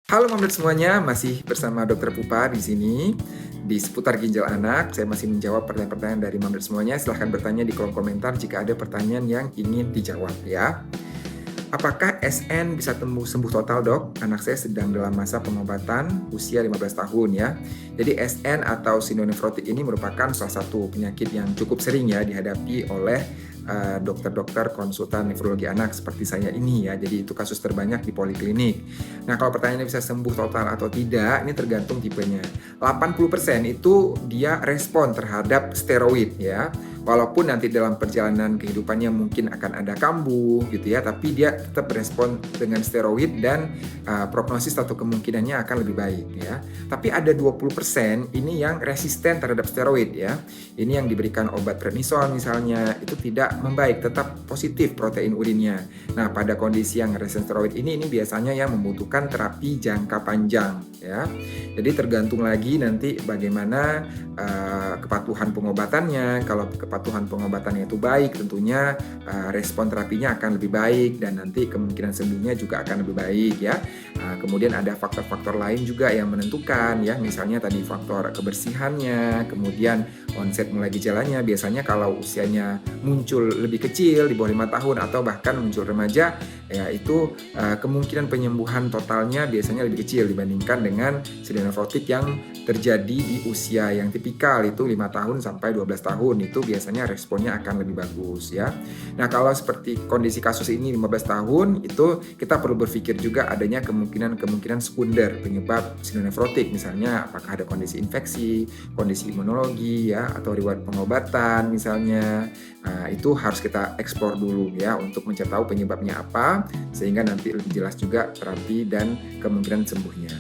Halo Mamet semuanya, masih bersama Dokter Pupa di sini di seputar ginjal anak. Saya masih menjawab pertanyaan-pertanyaan dari Mamet semuanya. Silahkan bertanya di kolom komentar jika ada pertanyaan yang ingin dijawab ya. Apakah SN bisa sembuh total, Dok? Anak saya sedang dalam masa pengobatan usia 15 tahun ya. Jadi SN atau sindrom ini merupakan salah satu penyakit yang cukup sering ya dihadapi oleh dokter-dokter konsultan nefrologi anak seperti saya ini ya. Jadi itu kasus terbanyak di poliklinik. Nah, kalau pertanyaannya bisa sembuh total atau tidak, ini tergantung tipenya. 80% itu dia respon terhadap steroid ya. Walaupun nanti dalam perjalanan kehidupannya mungkin akan ada kambuh gitu ya, tapi dia tetap berespon dengan steroid dan prognosis atau kemungkinannya akan lebih baik ya. Tapi ada 20% ini yang resisten terhadap steroid ya. Ini yang diberikan obat prednisone misalnya, itu tidak membaik, tetap positif protein urinnya. Nah, pada kondisi yang resisten steroid ini biasanya yang membutuhkan terapi jangka panjang ya. Jadi tergantung lagi nanti bagaimana kepatuhan pengobatannya. Kalau kepatuhan pengobatannya itu baik, tentunya respon terapinya akan lebih baik dan nanti kemungkinan sembuhnya juga akan lebih baik ya. Kemudian ada faktor-faktor lain juga yang menentukan ya, misalnya tadi faktor kebersihannya, kemudian onset mulai gejalanya. Biasanya kalau usianya muncul lebih kecil di bawah 5 tahun atau bahkan muncul remaja, ya itu kemungkinan penyembuhan totalnya biasanya lebih kecil dibandingkan dengan sindrom nefrotik yang terjadi di usia yang tipikal itu 5 tahun sampai 12 tahun. Itu biasanya responnya akan lebih bagus ya. Nah, kalau seperti kondisi kasus ini 15 tahun, itu kita perlu berpikir juga adanya kemungkinan sekunder penyebab sindrom nefrotik. Misalnya apakah ada kondisi infeksi, kondisi imunologi ya, atau riwayat pengobatan misalnya. Itu harus kita eksplor dulu ya untuk mencari tahu penyebabnya apa, sehingga nanti lebih jelas juga terapi dan kemungkinan sembuhnya.